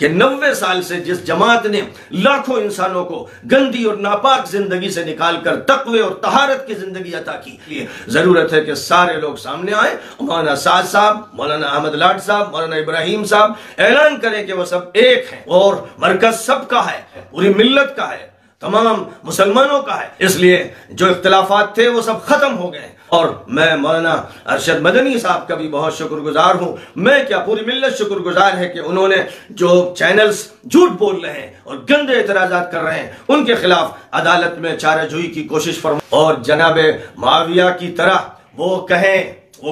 کہ 90 سال سے جس جماعت نے لاکھوں انسانوں کو گندی اور ناپاک زندگی سے نکال کر تقوی اور طہارت کی زندگی عطا کی، لیے ضرورت ہے کہ سارے لوگ سامنے آئیں، مولانا سعد صاحب، مولانا احمد لاڈ صاحب، مولانا ابراہیم صاحب اعلان کریں کہ وہ سب ایک ہیں اور مرکز سب کا ہے، پوری ملت کا ہے، تمام مسلمانوں کا ہے۔ اس لیے جو اختلافات تھے وہ سب ختم ہو گئے، اور میں مولانا ارشد مدنی صاحب کا بھی بہت شکر گزار ہوں، میں کیا پوری ملت شکر گزار ہے کہ انہوں نے جو چینلز جھوٹ بول رہے ہیں اور گندے اعتراضات کر رہے ہیں ان کے خلاف عدالت میں چارہ جوئی کی کوشش فرمائیں، اور جناب معاویہ کی طرح وہ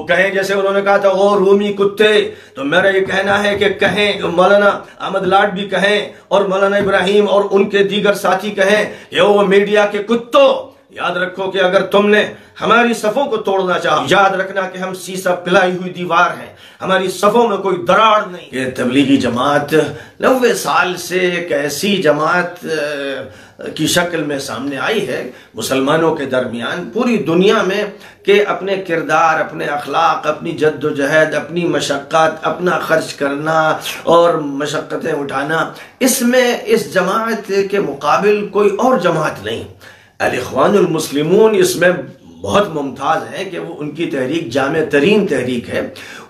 کہیں جیسے انہوں نے کہا تھا وہ رومی کتے، تو میرا یہ کہنا ہے کہ کہیں، مولانا احمد لاڈ بھی کہیں اور مولانا ابراہیم اور ان کے دیگر ساتھی کہیں کہ وہ میڈیا کے کتوں، یاد رکھو کہ اگر تم نے ہماری صفوں کو توڑنا چاہا، یاد رکھنا کہ ہم سیسا پلائی ہوئی دیوار ہیں، ہماری صفوں میں کوئی دراڑ نہیں۔ یہ تبلیغی جماعت 90 سال سے ایک ایسی جماعت کی شکل میں سامنے آئی ہے مسلمانوں کے درمیان پوری دنیا میں کہ اپنے کردار، اپنے اخلاق، اپنی جد و جہد، اپنی مشقت، اپنا خرچ کرنا اور مشقتیں اٹھانا، اس میں اس جماعت کے مقابل کوئی اور جماعت نہیں۔ الاخوان المسلمون اس میں بہت ممتاز ہے کہ وہ ان کی تحریک جامع ترین تحریک ہے،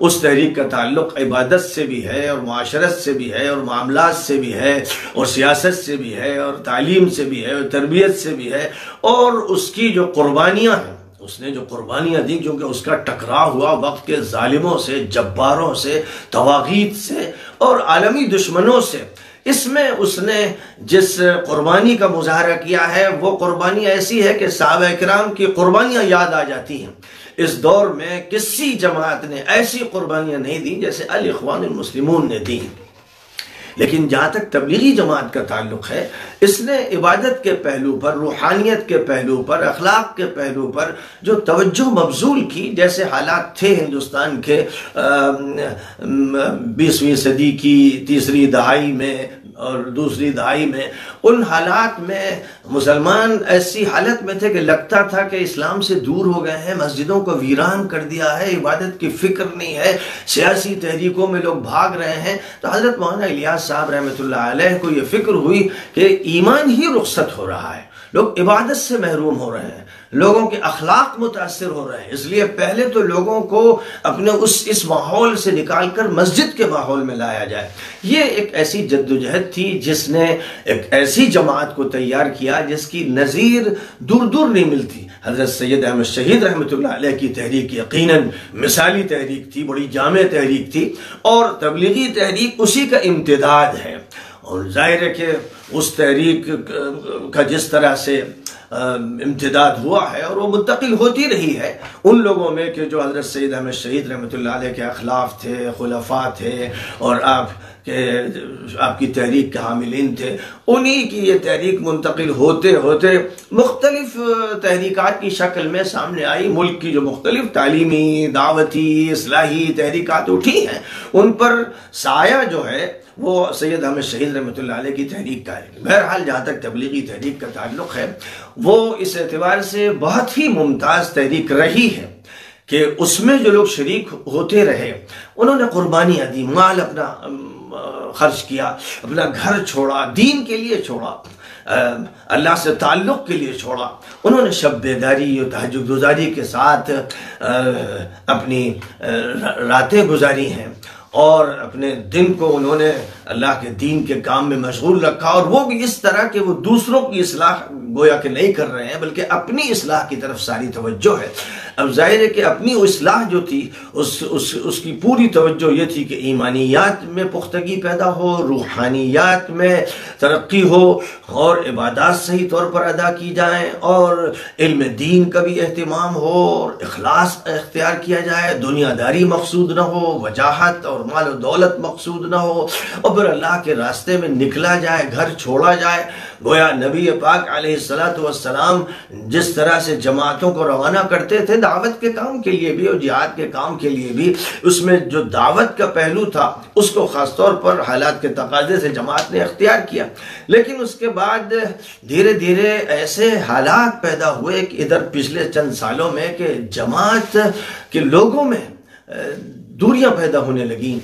اس تحریک کا تعلق عبادت سے بھی ہے اور معاشرت سے بھی ہے اور معاملات سے بھی ہے اور سیاست سے بھی ہے اور تعلیم سے بھی ہے اور تربیت سے بھی ہے، اور اس کی جو قربانیاں ہیں، اس نے جو قربانیاں دی، کیونکہ اس کا ٹکرا ہوا وقت کے ظالموں سے، جباروں سے، طواغیت سے اور عالمی دشمنوں سے، اس میں اس نے جس قربانی کا مظاہرہ کیا ہے وہ قربانی ایسی ہے کہ صحابہ کرام کی قربانیاں یاد آ جاتی ہیں۔ اس دور میں کسی جماعت نے ایسی قربانیاں نہیں دی جیسے الاخوان المسلمون نے دی۔ لیکن جہاں تک تبلیغی جماعت کا تعلق ہے، اس نے عبادت کے پہلو پر، روحانیت کے پہلو پر، اخلاق کے پہلو پر جو توجہ مبذول کی، جیسے حالات تھے ہندوستان کے 20ویں صدی کی تیسری دہائی میں اور دوسری دہائی میں، ان حالات میں مسلمان ایسی حالت میں تھے کہ لگتا تھا کہ اسلام سے دور ہو گئے ہیں، مسجدوں کو ویران کر دیا ہے، عبادت کی فکر نہیں ہے، سیاسی تحریکوں میں لوگ بھاگ رہے ہیں۔ تو حضرت مولانا الیاس صاحب رحمۃ اللہ علیہ کو یہ فکر ہوئی کہ ایمان ہی رخصت ہو رہا ہے، لوگ عبادت سے محروم ہو رہے ہیں، لوگوں کے اخلاق متاثر ہو رہے ہیں، اس لیے پہلے تو لوگوں کو اپنے اس ماحول سے نکال کر مسجد کے ماحول میں لایا جائے۔ یہ ایک ایسی جدوجہد تھی جس نے ایک ایسی جماعت کو تیار کیا جس کی نظیر دور دور نہیں ملتی۔ حضرت سید احمد شہید رحمۃ اللہ علیہ کی تحریک یقیناً مثالی تحریک تھی، بڑی جامع تحریک تھی، اور تبلیغی تحریک اسی کا امتداد ہے، اور ظاہر ہے کہ اس تحریک کا جس طرح سے امتداد ہوا ہے اور وہ منتقل ہوتی رہی ہے ان لوگوں میں کہ جو حضرت سید احمد شہید رحمۃ اللہ علیہ کے اخلاف تھے، خلفاء تھے اور آپ کی تحریک کے حاملین تھے، انہی کی یہ تحریک منتقل ہوتے ہوتے مختلف تحریکات کی شکل میں سامنے آئی۔ ملک کی جو مختلف تعلیمی، دعوتی، اصلاحی تحریکات اٹھی ہیں، ان پر سایہ جو ہے وہ سید احمد شہید رحمۃ اللہ علیہ کی تحریک کا ہے۔ بہرحال جہاں تک تبلیغی تحریک کا تعلق ہے، وہ اس اعتبار سے بہت ہی ممتاز تحریک رہی ہے کہ اس میں جو لوگ شریک ہوتے رہے انہوں نے قربانیاں دی، مال اپنا خرچ کیا، اپنا گھر چھوڑا، دین کے لیے چھوڑا، اللہ سے تعلق کے لیے چھوڑا، انہوں نے شب بیداری اور تہجد گزاری کے ساتھ اپنی راتیں گزاری ہیں، اور اپنے دن کو انہوں نے اللہ کے دین کے کام میں مشغول رکھا، اور وہ بھی اس طرح کہ وہ دوسروں کی اصلاح گویا کہ نہیں کر رہے ہیں بلکہ اپنی اصلاح کی طرف ساری توجہ ہے۔ اب ظاہر ہے کہ اپنی اصلاح جو تھی اس کی پوری توجہ یہ تھی کہ ایمانیات میں پختگی پیدا ہو، روحانیات میں ترقی ہو، اور عبادات صحیح طور پر ادا کی جائیں، اور علم دین کا بھی اہتمام ہو، اور اخلاص اختیار کیا جائے، دنیا داری مقصود نہ ہو، وجاہت اور مال و دولت مقصود نہ ہو، اور پھر اللہ کے راستے میں نکلا جائے، گھر چھوڑا جائے۔ گویا نبی پاک علیہ السلام جس طرح سے جماعتوں کو روانہ کرتے تھے دعوت کے کام کے لیے بھی اور جہاد کے کام کے لیے بھی، اس میں جو دعوت کا پہلو تھا اس کو خاص طور پر حالات کے تقاضے سے جماعت نے اختیار کیا، لیکن اس کے بعد دھیرے دھیرے ایسے حالات پیدا ہوئے کہ ادھر پچھلے چند سالوں میں کہ جماعت کے لوگوں میں دوریاں پیدا ہونے لگیں،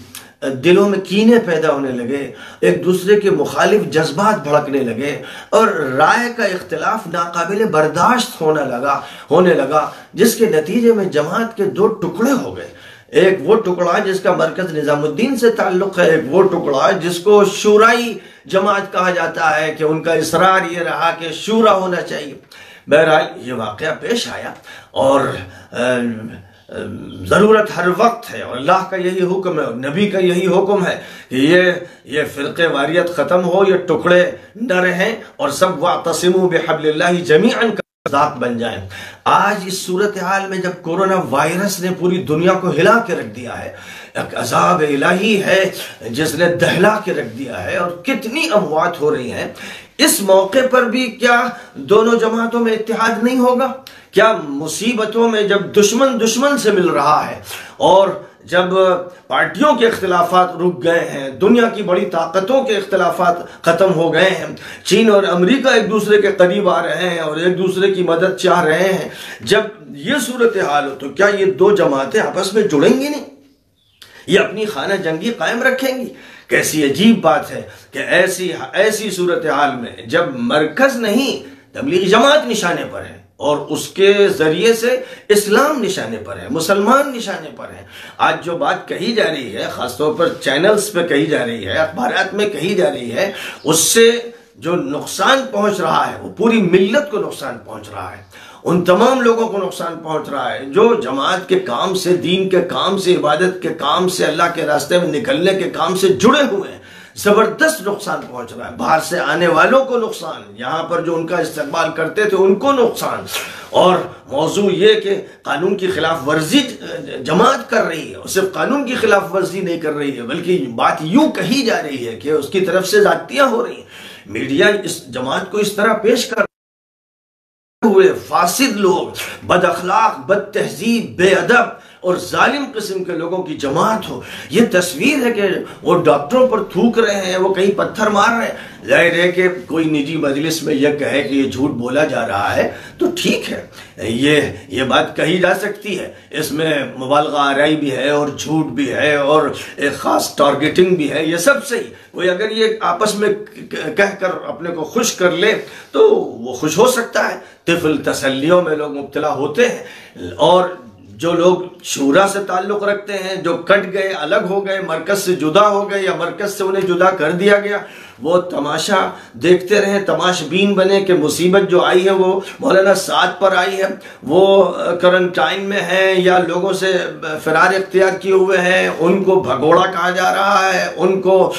دلوں میں کینے پیدا ہونے لگے، ایک دوسرے کے مخالف جذبات بھڑکنے لگے، اور رائے کا اختلاف ناقابل برداشت ہونے لگا، جس کے نتیجے میں جماعت کے دو ٹکڑے ہو گئے۔ ایک وہ ٹکڑا جس کا مرکز نظام الدین سے تعلق ہے، ایک وہ ٹکڑا جس کو شورائی جماعت کہا جاتا ہے کہ ان کا اصرار یہ رہا کہ شورا ہونا چاہیے۔ بہرحال یہ واقعہ پیش آیا، اور ضرورت ہر وقت ہے، اور اللہ کا یہی حکم ہے اور نبی کا یہی حکم ہے کہ یہ فرقے واریت ختم ہو، یہ ٹکڑے نہ رہیں، اور سب وَاعْتَصِمُوا بِحَبْلِ اللَّهِ جَمِيعًا کا ذات بن جائیں۔ آج اس صورتحال میں جب کورونا وائرس نے پوری دنیا کو ہلا کے رکھ دیا ہے، ایک عذاب الہی ہے جس نے دہلا کے رکھ دیا ہے، اور کتنی اموات ہو رہی ہیں، اس موقع پر بھی کیا دونوں جماعتوں میں اتحاد نہیں ہوگا؟ کیا مصیبتوں میں جب دشمن سے مل رہا ہے، اور جب پارٹیوں کے اختلافات رک گئے ہیں، دنیا کی بڑی طاقتوں کے اختلافات ختم ہو گئے ہیں، چین اور امریکہ ایک دوسرے کے قریب آ رہے ہیں اور ایک دوسرے کی مدد چاہ رہے ہیں، جب یہ صورتحال ہو تو کیا یہ دو جماعتیں آپس میں جڑیں گی نہیں؟ یہ اپنی خانہ جنگی قائم رکھیں گی؟ کیسی عجیب بات ہے کہ ایسی صورتحال میں جب مرکز نہیں، تبلیغی جماعت نشانے پر ہے، اور اس کے ذریعے سے اسلام نشانے پر ہے، مسلمان نشانے پر ہے۔ آج جو بات کہی جا رہی ہے، خاص طور پر چینلز پہ کہی جا رہی ہے، اخبارات میں کہی جا رہی ہے، اس سے جو نقصان پہنچ رہا ہے وہ پوری ملت کو نقصان پہنچ رہا ہے، ان تمام لوگوں کو نقصان پہنچ رہا ہے جو جماعت کے کام سے، دین کے کام سے، عبادت کے کام سے، اللہ کے راستے میں نکلنے کے کام سے جڑے ہوئے ہیں۔ زبردست نقصان پہنچ رہا ہے، باہر سے آنے والوں کو نقصان، یہاں پر جو ان کا استقبال کرتے تھے ان کو نقصان، اور موضوع یہ کہ قانون کی خلاف ورزی جماعت کر رہی ہے، اور صرف قانون کی خلاف ورزی نہیں کر رہی ہے بلکہ بات یوں کہی جا رہی ہے کہ اس کی طرف سے زیادتیاں ہو رہی ہیں۔ میڈیا اس جماعت کو اس طرح پیش کر ہوئے فاسد لوگ، بد اخلاق، بد تہذیب، بے ادب اور ظالم قسم کے لوگوں کی جماعت ہو۔ یہ تصویر ہے کہ وہ ڈاکٹروں پر تھوک رہے ہیں، وہ کہیں پتھر مار رہے ہیں۔ ظاہر ہے کہ کوئی نجی مجلس میں یہ کہے کہ یہ جھوٹ بولا جا رہا ہے تو ٹھیک ہے، یہ بات کہی جا سکتی ہے، اس میں مبالغہ آرائی بھی ہے اور جھوٹ بھی ہے اور ایک خاص ٹارگیٹنگ بھی ہے، یہ سب صحیح۔ کوئی اگر یہ آپس میں کہہ کر اپنے کو خوش کر لے تو وہ خوش ہو سکتا ہے، طفل تسلیوں میں لوگ مبتلا ہوتے ہیں، اور جو لوگ شورا سے تعلق رکھتے ہیں، جو کٹ گئے، الگ ہو گئے، مرکز سے جدا ہو گئے یا مرکز سے انہیں جدا کر دیا گیا، وہ تماشا دیکھتے رہیں، تماش بین بنے کہ مصیبت جو آئی ہے وہ مولانا سعد پر آئی ہے، وہ کرنٹائن میں ہیں یا لوگوں سے فرار اختیار کیے ہوئے ہیں، ان کو بھگوڑا کہا جا رہا ہے، ان کو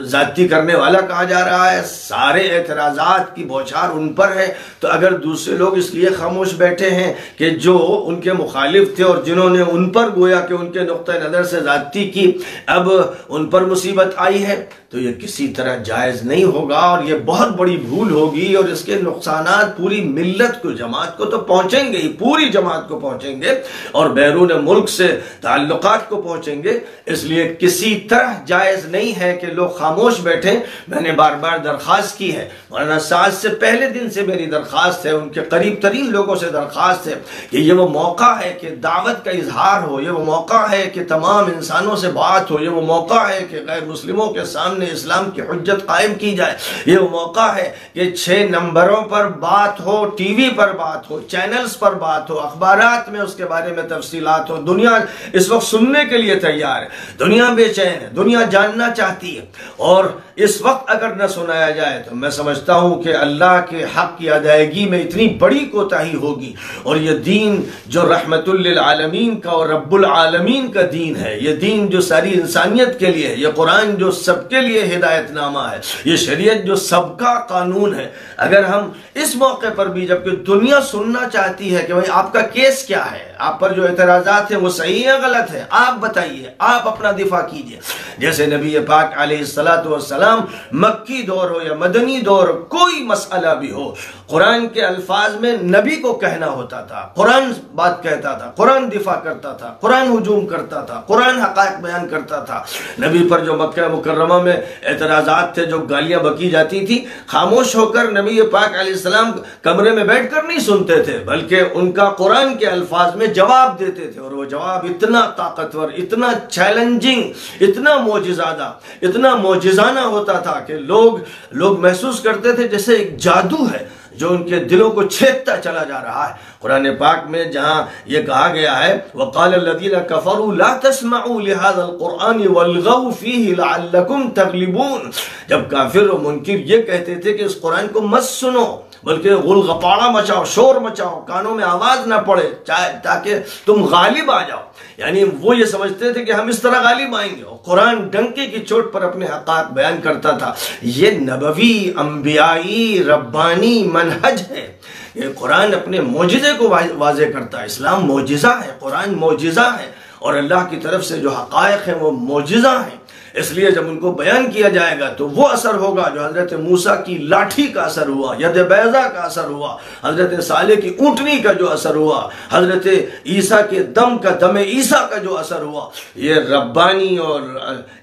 ذاتی کرنے والا کہا جا رہا ہے، سارے اعتراضات کی بوچھار ان پر ہے۔ تو اگر دوسرے لوگ اس لیے خاموش بیٹھے ہیں کہ جو ان کے مخالف تھے اور جنہوں نے ان پر گویا کہ ان کے نقطہ نظر سے زیادتی کی، اب ان پر مصیبت آئی ہے، تو یہ کسی طرح جائز نہیں ہوگا، اور یہ بہت بڑی بھول ہوگی، اور اس کے نقصانات پوری ملت کو، جماعت کو تو پہنچیں گے ہی، پوری جماعت کو پہنچیں گے، اور بیرون ملک سے تعلقات کو پہنچیں گے۔ اس لیے کسی طرح جائز نہیں ہے کہ لوگ خاموش بیٹھیں۔ میں نے بار بار درخواست کی ہے، مولانا سعد سے پہلے دن سے میری درخواست ہے، ان کے قریب ترین لوگوں سے درخواست ہے کہ یہ وہ موقع ہے کہ دعوت کا اظہار ہو، یہ وہ موقع ہے کہ تمام انسانوں سے بات ہو، یہ وہ موقع ہے کہ غیر مسلموں کے سامنے اسلام کی حجت قائم کی جائے، یہ وہ موقع ہے کہ 6 نمبروں پر بات ہو، ٹی وی پر بات ہو، چینلز پر بات ہو، اخبارات میں اس کے بارے میں تفصیلات ہو۔ دنیا اس وقت سننے کے لیے تیار ہے، دنیا بے چین ہے، دنیا جاننا چاہتی ہے، اور اس وقت اگر نہ سنایا جائے تو میں سمجھتا ہوں کہ اللہ کے حق کی ادائیگی میں اتنی بڑی کوتاہی ہوگی، اور یہ دین جو رحمت للعالمین کا اور رب العالمین کا دین ہے، یہ دین جو ساری انسانیت کے لیے ہے، یہ قرآن جو سب کے لیے ہدایت نامہ ہے، یہ شریعت جو سب کا قانون ہے، اگر ہم اس موقع پر بھی جبکہ دنیا سننا چاہتی ہے کہ بھئی آپ کا کیس کیا ہے، آپ پر جو اعتراضات ہیں وہ صحیح ہے غلط ہے، آپ بتائیے، آپ اپنا دفاع کیجئے۔ جیسے نبی پاک علیہ السلام مکی دور ہو یا مدنی دور، کوئی مسئلہ بھی ہو، قرآن کے الفاظ میں نبی کو کہنا ہوتا تھا، قرآن بات کہتا تھا، قرآن دفاع کرتا تھا، قرآن ہجوم کرتا تھا، قرآن حقائق بیان کرتا تھا۔ نبی پر جو مکہ مکرمہ میں اعتراضات الفاظات تھے جو گالیاں بکی جاتی تھی، خاموش ہو کر نبی پاک علیہ السلام کمرے میں بیٹھ کر نہیں سنتے تھے، بلکہ ان کا قرآن کے الفاظ میں جواب دیتے تھے، اور وہ جواب اتنا طاقتور، اتنا چیلنجنگ، اتنا معجزانہ، اتنا معجزانہ ہوتا تھا کہ لوگ محسوس کرتے تھے جیسے ایک جادو ہے جو ان کے دلوں کو چھیدتا چلا جا رہا ہے۔ قرآن پاک میں جہاں یہ کہا گیا ہے وَقَالَ الَّذِينَ كَفَرُوا لَا تَسْمَعُوا لِهَذَا الْقُرْآنِ وَالْغَوْا فِيهِ لَعَلَّكُمْ تَغْلِبُونَ، جب کافر و منکر یہ کہتے تھے کہ اس قرآن کو مت سنو، بلکہ غل غپاڑا مچاؤ، شور مچاؤ، کانوں میں آواز نہ پڑے تاکہ تم غالب آ جاؤ، یعنی وہ یہ سمجھتے تھے کہ ہم اس طرح غالب آئیں گے، اور قرآن ڈنکے کی چوٹ پر اپنے حقائق بیان کرتا تھا۔ یہ نبوی، انبیائی، ربانی منہج ہے۔ یہ قرآن اپنے معجزے کو واضح کرتا ہے۔ اسلام معجزہ ہے، قرآن معجزہ ہے، اور اللہ کی طرف سے جو حقائق ہیں وہ معجزہ ہیں۔ اس لیے جب ان کو بیان کیا جائے گا تو وہ اثر ہوگا جو حضرت موسیٰ کی لاٹھی کا اثر ہوا، ید بیضا کا اثر ہوا، حضرت صالح کی اونٹنی کا جو اثر ہوا، حضرت عیسیٰ کے دم کا، دم عیسیٰ کا جو اثر ہوا۔ یہ ربانی اور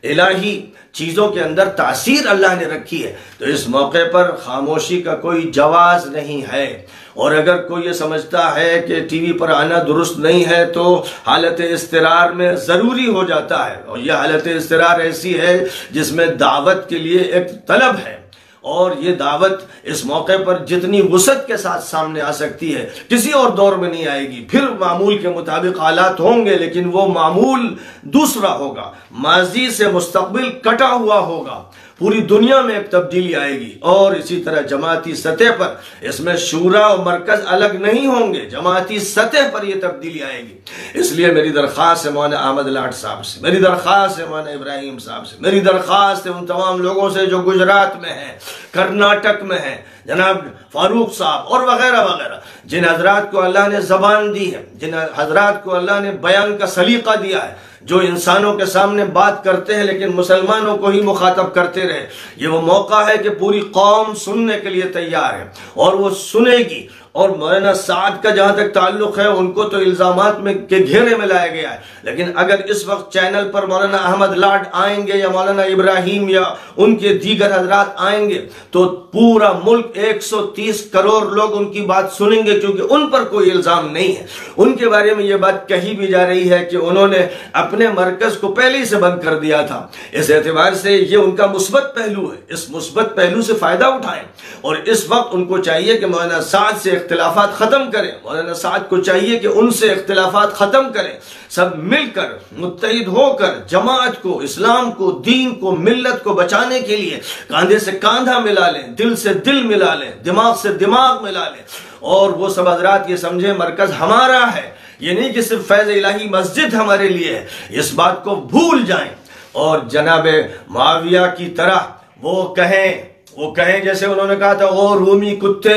الہی چیزوں کے اندر تاثیر اللہ نے رکھی ہے، تو اس موقع پر خاموشی کا کوئی جواز نہیں ہے۔ اور اگر کوئی یہ سمجھتا ہے کہ ٹی وی پر آنا درست نہیں ہے تو حالت اضطرار میں ضروری ہو جاتا ہے، اور یہ حالت اضطرار ایسی ہے جس میں دعوت کے لیے ایک طلب ہے، اور یہ دعوت اس موقع پر جتنی وسعت کے ساتھ سامنے آ سکتی ہے کسی اور دور میں نہیں آئے گی۔ پھر معمول کے مطابق حالات ہوں گے، لیکن وہ معمول دوسرا ہوگا، ماضی سے مستقبل کٹا ہوا ہوگا، پوری دنیا میں ایک تبدیلی آئے گی۔ اور اسی طرح جماعتی سطح پر اس میں شورا اور مرکز الگ نہیں ہوں گے، جماعتی سطح پر یہ تبدیلی آئے گی۔ اس لیے میری درخواست ہے مولانا احمد لاٹ صاحب سے، میری درخواست ہے مولانا ابراہیم صاحب سے، میری درخواست ہے ان تمام لوگوں سے جو گجرات میں ہیں، کرناٹک میں ہیں، جناب فاروق صاحب اور وغیرہ وغیرہ، جن حضرات کو اللہ نے زبان دی ہے، جن حضرات کو اللہ نے بیان کا سلیقہ دیا ہے، جو انسانوں کے سامنے بات کرتے ہیں لیکن مسلمانوں کو ہی مخاطب کرتے رہے، یہ وہ موقع ہے کہ پوری قوم سننے کے لیے تیار ہے، اور وہ سنے گی۔ اور مولانا سعد کا جہاں تک تعلق ہے، ان کو تو الزامات میں کے گھیرے میں لایا گیا ہے، لیکن اگر اس وقت چینل پر مولانا احمد لاٹ آئیں گے یا مولانا ابراہیم یا ان کے دیگر حضرات آئیں گے تو پورا ملک 130 کروڑ لوگ ان کی بات سنیں گے، کیونکہ ان پر کوئی الزام نہیں ہے۔ ان کے بارے میں یہ بات کہی بھی جا رہی ہے کہ انہوں نے اپنے مرکز کو پہلے ہی سے بند کر دیا تھا۔ اس اعتبار سے یہ ان کا مثبت پہلو ہے، اس مثبت پہلو سے فائدہ اٹھائیں، اور اس وقت ان کو چاہیے کہ مولانا سعد سے اختلافات ختم کریں، مولانا سعد کو چاہیے کہ ان سے اختلافات ختم کریں، سب مل کر متحد ہو کر جماعت کو، اسلام کو، دین کو، ملت کو بچانے کے لیے کاندھے سے کاندھا ملا لیں، دل سے دل ملا لیں، دماغ سے دماغ ملا لیں، اور وہ سب حضرات یہ سمجھیں مرکز ہمارا ہے، یہ نہیں کہ صرف فیض الہی مسجد ہمارے لیے ہے، اس بات کو بھول جائیں، اور جناب معاویہ کی طرح وہ کہیں جیسے انہوں نے کہا تھا وہ رومی کتے،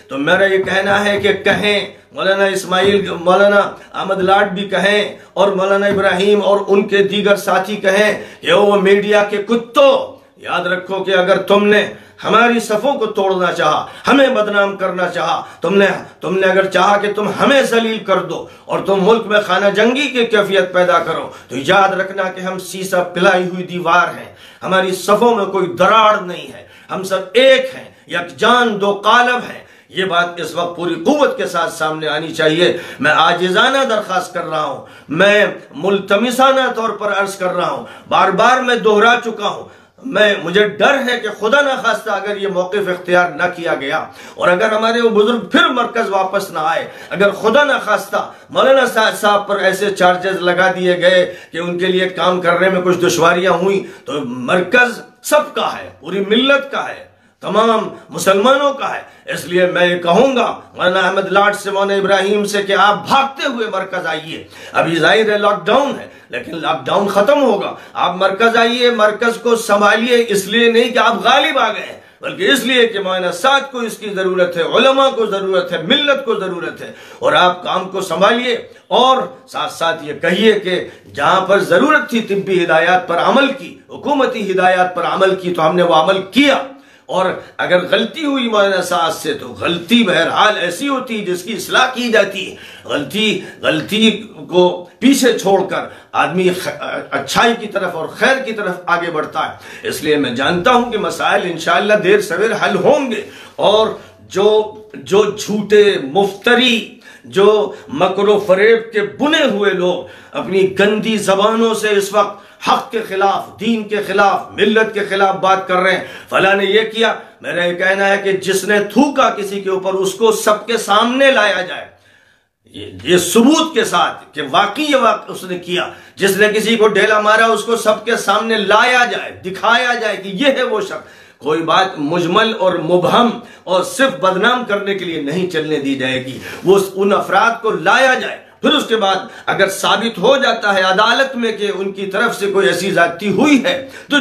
تو میرا یہ کہنا ہے کہ کہیں، مولانا اسماعیل، مولانا احمد لاٹ بھی کہیں، اور مولانا ابراہیم اور ان کے دیگر ساتھی کہیں کہ وہ میڈیا کے کتوں، یاد رکھو کہ اگر تم نے ہماری صفوں کو توڑنا چاہا، ہمیں بدنام کرنا چاہا، تم نے اگر چاہا کہ تم ہمیں ذلیل کر دو اور تم ملک میں خانہ جنگی کی کیفیت پیدا کرو، تو یاد رکھنا کہ ہم سیسا پلائی ہوئی دیوار ہیں، ہماری صفوں میں کوئی دراڑ نہیں ہے، ہم سب ایک ہیں، یکجان دو قالب ہیں۔ یہ بات اس وقت پوری قوت کے ساتھ سامنے آنی چاہیے۔ میں عاجزانہ درخواست کر رہا ہوں، میں ملتمسانہ طور پر عرض کر رہا ہوں، بار بار میں دوہرا چکا ہوں، مجھے ڈر ہے کہ خدا نہ خواستہ اگر یہ موقف اختیار نہ کیا گیا، اور اگر ہمارے وہ بزرگ پھر مرکز واپس نہ آئے، اگر خدا نہ خواستہ مولانا صاحب پر ایسے چارجز لگا دیے گئے کہ ان کے لیے کام کرنے میں کچھ دشواریاں ہوئیں، تو مرکز سب کا ہے، پوری ملت کا ہے، تمام مسلمانوں کا ہے۔ اس لیے میں کہوں گا مولانا احمد لاٹ سے، مولانا ابراہیم سے کہ آپ بھاگتے ہوئے مرکز آئیے۔ ابھی ظاہر ہے لاک ڈاؤن ہے، لیکن لاک ڈاؤن ختم ہوگا، آپ مرکز آئیے، مرکز کو سنبھالیے، اس لیے نہیں کہ آپ غالب آ گئے ہیں، بلکہ اس لیے کہ مولانا سعد کو اس کی ضرورت ہے، علماء کو ضرورت ہے، ملت کو ضرورت ہے، اور آپ کام کو سنبھالیے، اور ساتھ ساتھ یہ کہیے کہ جہاں پر ضرورت تھی طبی ہدایات پر عمل کی، حکومتی ہدایات پر عمل کی، تو ہم نے وہ عمل کیا، اور اگر غلطی ہوئی مولانا سعد سے تو غلطی بہرحال ایسی ہوتی جس کی اصلاح کی جاتی ہے۔ غلطی کو پیچھے چھوڑ کر آدمی اچھائی کی طرف اور خیر کی طرف آگے بڑھتا ہے۔ اس لیے میں جانتا ہوں کہ مسائل انشاءاللہ دیر سویر حل ہوں گے، اور جو جھوٹے مفتری، جو مکر و فریب کے بنے ہوئے لوگ اپنی گندی زبانوں سے اس وقت حق کے خلاف، دین کے خلاف، ملت کے خلاف بات کر رہے ہیں، فلاں نے یہ کیا، میرا یہ کہنا ہے کہ جس نے تھوکا کسی کے اوپر اس کو سب کے سامنے لایا جائے، یہ ثبوت کے ساتھ کہ واقعی یہ اس نے کیا۔ جس نے کسی کو ڈھیلا مارا اس کو سب کے سامنے لایا جائے، دکھایا جائے کہ یہ ہے وہ شخص۔ کوئی بات مجمل اور مبہم اور صرف بدنام کرنے کے لیے نہیں چلنے دی جائے گی، وہ ان افراد کو لایا جائے۔ پھر اس کے بعد اگر ثابت ہو جاتا ہے عدالت میں کہ ان کی طرف سے کوئی ایسی زیادتی ہوئی ہے تو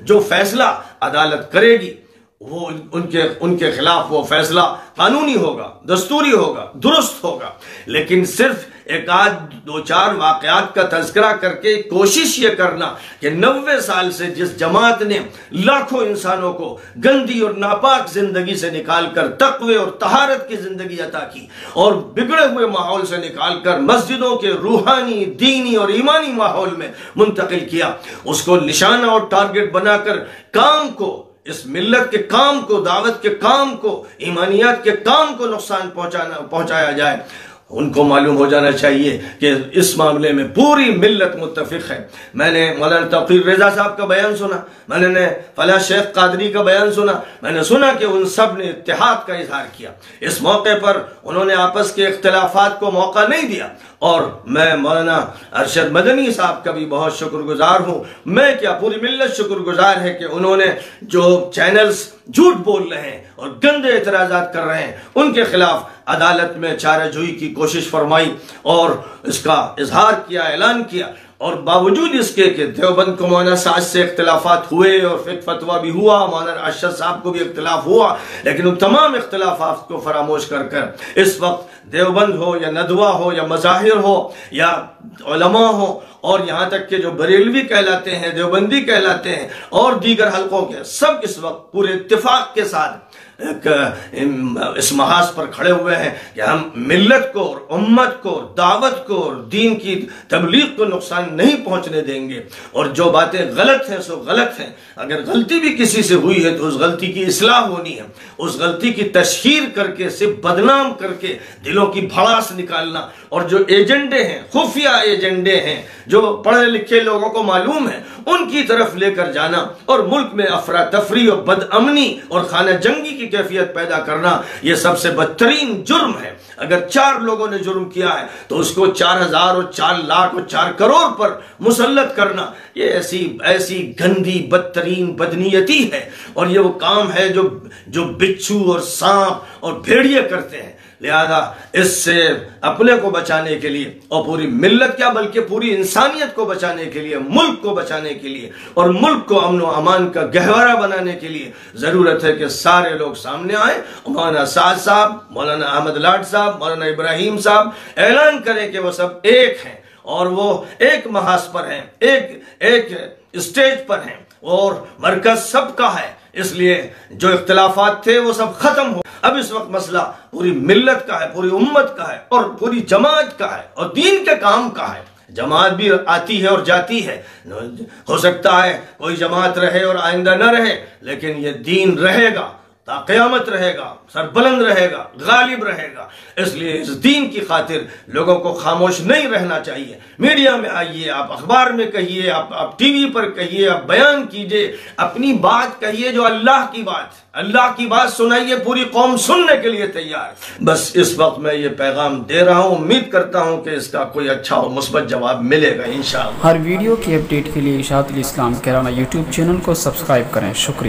جو فیصلہ عدالت کرے گی وہ ان کے خلاف وہ فیصلہ قانونی ہوگا، دستوری ہوگا، درست ہوگا۔ لیکن صرف ایک آدھ دو چار واقعات کا تذکرہ کر کے کوشش یہ کرنا کہ 90 سال سے جس جماعت نے لاکھوں انسانوں کو گندی اور ناپاک زندگی سے نکال کر تقوی اور طہارت کی زندگی عطا کی اور بگڑے ہوئے ماحول سے نکال کر مسجدوں کے روحانی، دینی اور ایمانی ماحول میں منتقل کیا، اس کو نشانہ اور ٹارگٹ بنا کر کام کو، اس ملت کے کام کو، دعوت کے کام کو، ایمانیات کے کام کو نقصان پہنچایا جائے، ان کو معلوم ہو جانا چاہیے کہ اس معاملے میں پوری ملت متفق ہے۔ میں نے مولانا توقیر رضا صاحب کا بیان سنا، میں نے فلاں شیخ قادری کا بیان سنا، میں نے سنا کہ ان سب نے اتحاد کا اظہار کیا۔ اس موقع پر انہوں نے آپس کے اختلافات کو موقع نہیں دیا، اور میں مولانا ارشد مدنی صاحب کا بھی بہت شکر گزار ہوں، میں کیا پوری ملت شکر گزار ہے کہ انہوں نے جو چینلز جھوٹ بول رہے ہیں اور گندے اعتراضات کر رہے ہیں ان کے خلاف عدالت میں چارہ جوئی کی کوشش فرمائی اور اس کا اظہار کیا، اعلان کیا۔ اور باوجود اس کے کہ دیوبند کو مولانا سعد سے اختلافات ہوئے اور فتویٰ بھی ہوا، مولانا ارشد صاحب کو بھی اختلاف ہوا، لیکن ان تمام اختلافات کو فراموش کر اس وقت دیوبند ہو یا ندوہ ہو یا مظاہر ہو یا علماء ہو، اور یہاں تک کہ جو بریلوی کہلاتے ہیں، دیوبندی کہلاتے ہیں اور دیگر حلقوں کے، سب اس وقت پورے اتفاق کے ساتھ اس محاذ پر کھڑے ہوئے ہیں کہ ہم ملت کو اور امت کو، دعوت کو اور دین کی تبلیغ کو نقصان نہیں پہنچنے دیں گے، اور جو باتیں غلط ہیں سو غلط ہیں۔ اگر غلطی بھی کسی سے ہوئی ہے تو اس غلطی کی اصلاح ہونی ہے، اس غلطی کی تشہیر کر کے، صرف بدنام کر کے دلوں کی بھڑاس نکالنا، اور جو ایجنڈے ہیں، خفیہ ایجنڈے ہیں جو پڑھے لکھے لوگوں کو معلوم ہے، ان کی طرف لے کر جانا اور ملک میں افراتفری اور بد امنی اور خانہ جنگی کی کیفیت پیدا کرنا، یہ سب سے بدترین جرم ہے۔ اگر 4 لوگوں نے جرم کیا ہے تو اس کو 4000 اور 4 لاکھ اور 4 کروڑ پر مسلط کرنا، یہ ایسی گندی بدترین بدنیتی ہے، اور یہ وہ کام ہے جو بچھو اور سانپ اور بھیڑیے کرتے ہیں۔ لہذا اس سے اپنے کو بچانے کے لیے اور پوری ملت کیا بلکہ پوری انسانیت کو بچانے کے لیے، ملک کو بچانے کے لیے اور ملک کو امن و امان کا گہوارہ بنانے کے لیے ضرورت ہے کہ سارے لوگ سامنے آئیں۔ مولانا سعد صاحب، مولانا احمد لاٹ صاحب، مولانا ابراہیم صاحب اعلان کریں کہ وہ سب ایک ہیں اور وہ ایک محاذ پر ہیں، ایک اسٹیج پر ہیں، اور مرکز سب کا ہے۔ اس لیے جو اختلافات تھے وہ سب ختم ہو۔ اب اس وقت مسئلہ پوری ملت کا ہے، پوری امت کا ہے اور پوری جماعت کا ہے اور دین کے کام کا ہے۔ جماعت بھی آتی ہے اور جاتی ہے، ہو سکتا ہے کوئی جماعت رہے اور آئندہ نہ رہے، لیکن یہ دین رہے گا، تا قیامت رہے گا، سربلند رہے گا، غالب رہے گا۔ اس لیے اس دین کی خاطر لوگوں کو خاموش نہیں رہنا چاہیے۔ میڈیا میں آئیے، آپ اخبار میں کہیے، آپ ٹی وی پر کہیے، آپ بیان کیجئے، اپنی بات کہیے جو اللہ کی بات سنائیے، پوری قوم سننے کے لیے تیار۔ بس اس وقت میں یہ پیغام دے رہا ہوں، امید کرتا ہوں کہ اس کا کوئی اچھا اور مثبت جواب ملے گا انشاءاللہ۔ ہر ویڈیو کی اپڈیٹ کے لیے اشاعت الاسلام کیرانہ یوٹیوب چینل کو سبسکرائب کریں۔ شکریہ۔